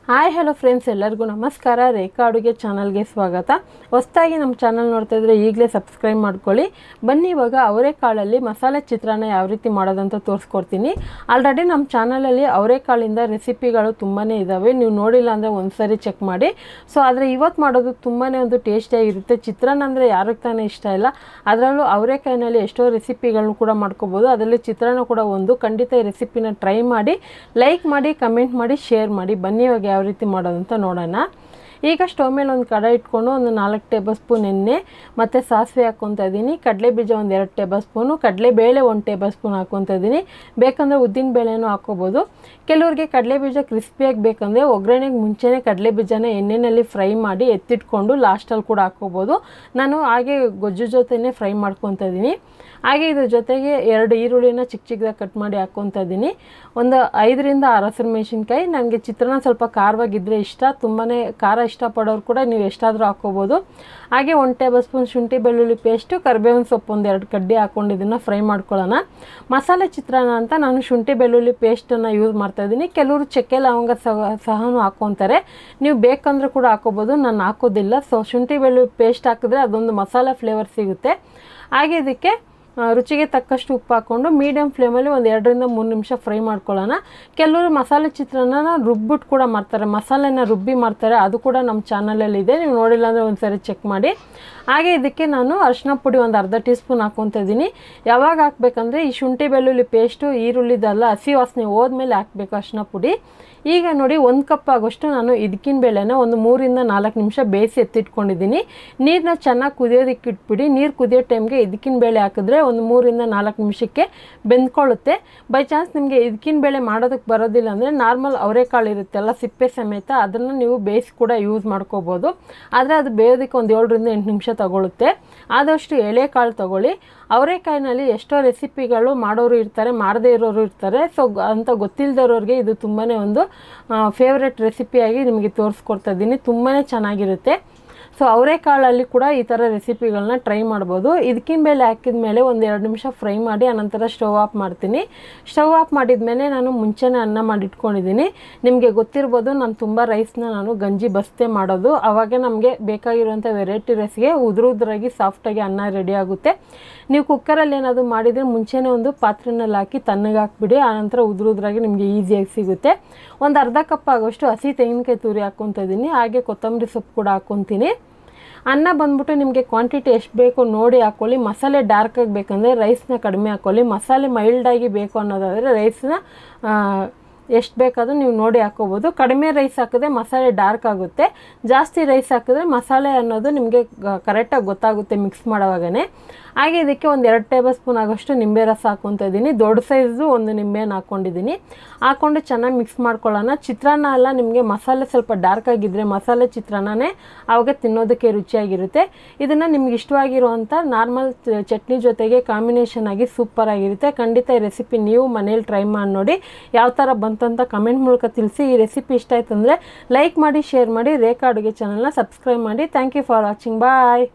Hi hello friends, ಎಲ್ಲರಿಗೂ ನಮಸ್ಕಾರ. ರೇಖಾ ಅಡುಗೆ ಚಾನಲ್ಗೆ ಸ್ವಾಗತ. ಹೊಸದಾಗಿ ನಮ್ಮ ಚಾನಲ್ ನೋಡ್ತಾ ಇದ್ರೆ ಈಗಲೇ ಸಬ್ಸ್ಕ್ರೈಬ್ ಮಾಡ್ಕೊಳ್ಳಿ. ಬನ್ನಿ ಇವಾಗ ಅವರೆಕಾಳಲ್ಲಿ ಮಸಾಲೆ ಚಿತ್ರಾನ್ನ ಯಾವ ರೀತಿ ಮಾಡೋದಂತ ತೋರಿಸ್ಕೊಡ್ತೀನಿ. ಆಲ್ರೆಡಿ ನಮ್ಮ ಚಾನಲಲ್ಲಿ ಅವರೆಕಾಳಿಂದ ರೆಸಿಪಿಗಳು ತುಂಬಾ ಇದ್ದಾವೆ, ನೀವು ನೋಡಿಲ್ಲ ಅಂದರೆ ಒಂದ್ಸರಿ ಚೆಕ್ ಮಾಡಿ. ಸೊ ಆದರೆ ಇವತ್ತು ಮಾಡೋದು ತುಂಬಾ ಒಂದು ಟೇಸ್ಟಿಯಾಗಿರುತ್ತೆ. ಚಿತ್ರಾನ್ನ ಅಂದರೆ ಯಾರಿಗೆ ತಾನೇ ಇಷ್ಟ ಇಲ್ಲ. ಅದರಲ್ಲೂ ಅವರೆಕಾಯಿನಲ್ಲಿ ಎಷ್ಟೋ ರೆಸಿಪಿಗಳನ್ನು ಕೂಡ ಮಾಡ್ಕೋಬೋದು, ಅದರಲ್ಲಿ ಚಿತ್ರಾನ್ನ ಕೂಡ ಒಂದು. ಖಂಡಿತ ಈ ರೆಸಿಪಿನ ಟ್ರೈ ಮಾಡಿ, ಲೈಕ್ ಮಾಡಿ, ಕಮೆಂಟ್ ಮಾಡಿ, ಶೇರ್ ಮಾಡಿ. ಬನ್ನಿ ಇವಾಗ ಯಾವ ರೀತಿ ಮಾಡೋದಂತ ನೋಡೋಣ. ಈಗ ಸ್ಟವ್ ಮೇಲೆ ಒಂದು ಕಡಾಯಿ ಇಟ್ಕೊಂಡು ಒಂದು 4 ಟೇಬಲ್ ಸ್ಪೂನ್ ಎಣ್ಣೆ ಮತ್ತು ಸಾಸಿವೆ ಹಾಕ್ಕೊತಾ ಇದ್ದೀನಿ. ಕಡಲೆಬೀಜ ಒಂದು 2 ಟೇಬಲ್ ಸ್ಪೂನು, ಕಡಲೆಬೇಳೆ 1 ಟೇಬಲ್ ಸ್ಪೂನ್ ಹಾಕ್ಕೊತಾ ಇದ್ದೀನಿ. ಬೇಕಂದರೆ ಉದ್ದಿನ ಬೇಳೆನೂ ಹಾಕ್ಕೋಬೋದು. ಕೆಲವರಿಗೆ ಕಡಲೆಬೀಜ ಕ್ರಿಸ್ಪಿಯಾಗಿ ಬೇಕಂದರೆ ಒಗ್ಗರಣೆಗೆ ಮುಂಚೆನೇ ಕಡಲೆಬೀಜನ ಎಣ್ಣೆಯಲ್ಲಿ ಫ್ರೈ ಮಾಡಿ ಎತ್ತಿಟ್ಕೊಂಡು ಲಾಸ್ಟಲ್ಲಿ ಕೂಡ ಹಾಕ್ಕೋಬೋದು. ನಾನು ಹಾಗೆ ಗೊಜ್ಜು ಜೊತೆನೇ ಫ್ರೈ ಮಾಡ್ಕೊತಾ ಇದ್ದೀನಿ. ಹಾಗೆ ಇದ್ರ ಜೊತೆಗೆ 2 ಈರುಳ್ಳಿನ ಚಿಕ್ಕ ಚಿಕ್ಕದಾಗಿ ಕಟ್ ಮಾಡಿ ಹಾಕ್ಕೊತಾ ಇದ್ದೀನಿ. ಒಂದು 5 ರಿಂದ 6 ಹಸಿಮೆಣಸಿನ್ಕಾಯಿ. ನನಗೆ ಚಿತ್ರಾನ್ನ ಸ್ವಲ್ಪ ಖಾರವಾಗಿದ್ದರೆ ಇಷ್ಟ, ತುಂಬಾ ಖಾರ ಇಷ್ಟಪಡೋರು ಕೂಡ ನೀವು ಎಷ್ಟಾದರೂ ಹಾಕ್ಕೋಬೋದು. ಹಾಗೆ 1 ಟೇಬಲ್ ಸ್ಪೂನ್ ಶುಂಠಿ ಬೆಳ್ಳುಳ್ಳಿ ಪೇಸ್ಟು, ಕರಿಬೇವಿನ ಸೊಪ್ಪು ಒಂದು 2 ಕಡ್ಡಿ ಹಾಕ್ಕೊಂಡು ಇದನ್ನು ಫ್ರೈ ಮಾಡ್ಕೊಳ್ಳೋಣ. ಮಸಾಲೆ ಚಿತ್ರಾನ್ನ ಅಂತ ನಾನು ಶುಂಠಿ ಬೆಳ್ಳುಳ್ಳಿ ಪೇಸ್ಟನ್ನು ಯೂಸ್ ಮಾಡ್ತಾಯಿದ್ದೀನಿ. ಕೆಲವರು ಚಕ್ಕೆ ಲವಂಗ ಸಹನೂ ಹಾಕ್ಕೊತಾರೆ, ನೀವು ಬೇಕಂದ್ರೆ ಕೂಡ ಹಾಕ್ಕೋಬೋದು. ನಾನು ಹಾಕೋದಿಲ್ಲ. ಸೊ ಶುಂಠಿ ಬೆಳ್ಳುಳ್ಳಿ ಪೇಸ್ಟ್ ಹಾಕಿದ್ರೆ ಅದೊಂದು ಮಸಾಲೆ ಫ್ಲೇವರ್ ಸಿಗುತ್ತೆ. ಹಾಗೆ ಇದಕ್ಕೆ ರುಚಿಗೆ ತಕ್ಕಷ್ಟು ಉಪ್ಪು ಹಾಕ್ಕೊಂಡು ಮೀಡಿಯಮ್ ಫ್ಲೇಮಲ್ಲಿ ಒಂದು 2 ರಿಂದ 3 ನಿಮಿಷ ಫ್ರೈ ಮಾಡ್ಕೊಳ್ಳೋಣ. ಕೆಲವರು ಮಸಾಲೆ ಚಿತ್ರಾನ್ನ ರುಬ್ಬಿಟ್ಟು ಕೂಡ ಮಾಡ್ತಾರೆ, ಮಸಾಲೆನ ರುಬ್ಬಿ ಮಾಡ್ತಾರೆ, ಅದು ಕೂಡ ನಮ್ಮ ಚಾನಲಲ್ಲಿದೆ, ನೀವು ನೋಡಿಲ್ಲ ಅಂದರೆ ಒಂದು ಸರಿ ಚೆಕ್ ಮಾಡಿ. ಹಾಗೆ ಇದಕ್ಕೆ ನಾನು ಅರಿಶಿನ ಪುಡಿ ಒಂದು ಅರ್ಧ ಟೀ ಸ್ಪೂನ್ ಹಾಕ್ಕೊತಾ ಇದ್ದೀನಿ. ಯಾವಾಗ ಹಾಕಬೇಕಂದ್ರೆ ಈ ಶುಂಠಿ ಬೆಳ್ಳುಳ್ಳಿ ಪೇಸ್ಟು ಈರುಳ್ಳಿದೆಲ್ಲ ಹಸಿ ವಾಸನೆ ಹೋದ್ಮೇಲೆ ಹಾಕಬೇಕು ಅರಿಶಿನ ಪುಡಿ. ಈಗ ನೋಡಿ 1 ಕಪ್ ಆಗೋಷ್ಟು ನಾನು ಇದಕ್ಕಿನ ಬೇಳೆನ ಒಂದು 3 ರಿಂದ 4 ನಿಮಿಷ ಬೇಯಿಸಿ ಎತ್ತಿಟ್ಕೊಂಡಿದ್ದೀನಿ. ನೀರನ್ನ ಚೆನ್ನಾಗಿ ಕುದಿಯೋದಕ್ಕೆ ಇಟ್ಬಿಡಿ. ನೀರು ಕುದಿಯೋ ಟೈಮ್ಗೆ ಇದಕ್ಕಿನ ಬೇಳೆ ಹಾಕಿದ್ರೆ ಒಂದು 3 ರಿಂದ 4 ನಿಮಿಷಕ್ಕೆ ಬೆಂದ್ಕೊಳ್ಳುತ್ತೆ. ಬೈ ಚಾನ್ಸ್ ನಿಮಗೆ ಇದಕ್ಕಿನ ಬೇಳೆ ಮಾಡೋದಕ್ಕೆ ಬರೋದಿಲ್ಲ ಅಂದರೆ ನಾರ್ಮಲ್ ಅವರೆಕಾಳು ಇರುತ್ತೆಲ್ಲ ಸಿಪ್ಪೆ ಸಮೇತ, ಅದನ್ನು ನೀವು ಬೇಯಿಸಿ ಕೂಡ ಯೂಸ್ ಮಾಡ್ಕೋಬೋದು. ಆದರೆ ಅದು ಬೇಯೋದಕ್ಕೆ ಒಂದು 7 ರಿಂದ 8 ನಿಮಿಷ ತಗೊಳುತ್ತೆ. ಆದಷ್ಟು ಎಳೆಕಾಳು ತಗೊಳ್ಳಿ. ಅವರೆಕಾಯಿನಲ್ಲಿ ಎಷ್ಟೋ ರೆಸಿಪಿಗಳು ಮಾಡೋರು ಇರ್ತಾರೆ, ಮಾಡದೇ ಇರೋರು ಇರ್ತಾರೆ. ಸೊ ಅಂತ ಗೊತ್ತಿಲ್ಲದವ್ರಿಗೆ ಇದು ತುಂಬಾ ಒಂದು ಫೇವ್ರೆಟ್ ರೆಸಿಪಿಯಾಗಿ ನಿಮಗೆ ತೋರಿಸ್ಕೊಡ್ತಾ ಇದ್ದೀನಿ. ತುಂಬಾ ಚೆನ್ನಾಗಿರುತ್ತೆ. ಸೊ ಅವರೆಕಾಳಲ್ಲಿ ಕೂಡ ಈ ಥರ ರೆಸಿಪಿಗಳನ್ನ ಟ್ರೈ ಮಾಡ್ಬೋದು. ಇದಕ್ಕಿನ ಬೇಳೆ ಹಾಕಿದ ಮೇಲೆ ಒಂದು 2 ನಿಮಿಷ ಫ್ರೈ ಮಾಡಿ ಆನಂತರ ಸ್ಟವ್ ಆಫ್ ಮಾಡ್ತೀನಿ. ಸ್ಟವ್ ಆಫ್ ಮಾಡಿದ ಮೇಲೆ ನಾನು ಮುಂಚೆನೇ ಅನ್ನ ಮಾಡಿಟ್ಕೊಂಡಿದ್ದೀನಿ. ನಿಮಗೆ ಗೊತ್ತಿರ್ಬೋದು, ನಾನು ತುಂಬ ರೈಸ್ನ ನಾನು ಗಂಜಿ ಬಸ್ತೆ ಮಾಡೋದು. ಆವಾಗ ನಮಗೆ ಬೇಕಾಗಿರುವಂಥ ವೆರೈಟಿ ರೈಸ್ಗೆ ಉದುರಾಗಿ ಸಾಫ್ಟಾಗಿ ಅನ್ನ ರೆಡಿ ಆಗುತ್ತೆ. ನೀವು ಕುಕ್ಕರಲ್ಲಿ ಏನಾದರೂ ಮಾಡಿದರೆ ಮುಂಚೆನೇ ಒಂದು ಪಾತ್ರೆನಲ್ಲಿ ಹಾಕಿ ತಣ್ಣಗೆ ಹಾಕ್ಬಿಡಿ, ಆನಂತರ ಉದುರಾಗಿ ನಿಮಗೆ ಈಸಿಯಾಗಿ ಸಿಗುತ್ತೆ. ಒಂದು ಅರ್ಧ ಕಪ್ ಆಗೋಷ್ಟು ಹಸಿ ತೆಂಗಿನಕಾಯಿ ತುರಿ ಹಾಕ್ಕೊತಾ ಇದ್ದೀನಿ. ಹಾಗೆ ಕೊತ್ತಂಬರಿ ಸೊಪ್ಪು ಕೂಡ ಹಾಕ್ಕೊತೀನಿ. ಅನ್ನ ಬಂದ್ಬಿಟ್ಟು ನಿಮಗೆ ಕ್ವಾಂಟಿಟಿ ಎಷ್ಟು ಬೇಕೋ ನೋಡಿ ಹಾಕ್ಕೊಳ್ಳಿ. ಮಸಾಲೆ ಡಾರ್ಕಾಗಿ ಬೇಕಂದರೆ ರೈಸ್ನ ಕಡಿಮೆ ಹಾಕ್ಕೊಳ್ಳಿ. ಮಸಾಲೆ ಮೈಲ್ಡಾಗಿ ಬೇಕು ಅನ್ನೋದಾದರೆ ರೈಸ್ನ ಎಷ್ಟು ಬೇಕಾದರೂ ನೀವು ನೋಡಿ ಹಾಕ್ಕೋಬೋದು. ಕಡಿಮೆ ರೈಸ್ ಹಾಕಿದ್ರೆ ಮಸಾಲೆ ಡಾರ್ಕ್ ಆಗುತ್ತೆ, ಜಾಸ್ತಿ ರೈಸ್ ಹಾಕಿದ್ರೆ ಮಸಾಲೆ ಅನ್ನೋದು ನಿಮಗೆ ಕರೆಕ್ಟಾಗಿ ಗೊತ್ತಾಗುತ್ತೆ ಮಿಕ್ಸ್ ಮಾಡೋವಾಗೇ. ಹಾಗೆ ಇದಕ್ಕೆ ಒಂದು 2 ಟೇಬಲ್ ಸ್ಪೂನ್ ಆಗೋಷ್ಟು ನಿಂಬೆ ರಸ ಹಾಕ್ಕೊತಾ ಇದ್ದೀನಿ. ದೊಡ್ಡ ಸೈಜು ಒಂದು ನಿಂಬೆನ ಹಾಕ್ಕೊಂಡಿದ್ದೀನಿ. ಹಾಕ್ಕೊಂಡು ಚೆನ್ನಾಗಿ ಮಿಕ್ಸ್ ಮಾಡ್ಕೊಳ್ಳೋಣ. ಚಿತ್ರಾನ್ನ ಎಲ್ಲ ನಿಮಗೆ ಮಸಾಲೆ ಸ್ವಲ್ಪ ಡಾರ್ಕ್ ಆಗಿದ್ದರೆ ಮಸಾಲೆ ಚಿತ್ರಾನ್ನನೇ ಆವಾಗ ತಿನ್ನೋದಕ್ಕೆ ರುಚಿಯಾಗಿರುತ್ತೆ. ಇದನ್ನು ನಿಮ್ಗೆ ಇಷ್ಟವಾಗಿರುವಂಥ ನಾರ್ಮಲ್ ಚಟ್ನಿ ಜೊತೆಗೆ ಕಾಂಬಿನೇಷನ್ ಆಗಿ ಸೂಪರ್ ಆಗಿರುತ್ತೆ. ಖಂಡಿತ ಈ ರೆಸಿಪಿ ನೀವು ಮನೇಲಿ ಟ್ರೈ ಮಾಡಿ ನೋಡಿ. ಯಾವ ಥರ ಬಂತಂತ ಕಮೆಂಟ್ ಮೂಲಕ ತಿಳಿಸಿ. ಈ ರೆಸಿಪಿ ಇಷ್ಟ ಆಯ್ತು ಅಂದರೆ ಲೈಕ್ ಮಾಡಿ, ಶೇರ್ ಮಾಡಿ, ರೇಖಾ ಅಡುಗೆ ಚಾನಲ್ನ ಸಬ್ಸ್ಕ್ರೈಬ್ ಮಾಡಿ. Thank you for watching. Bye.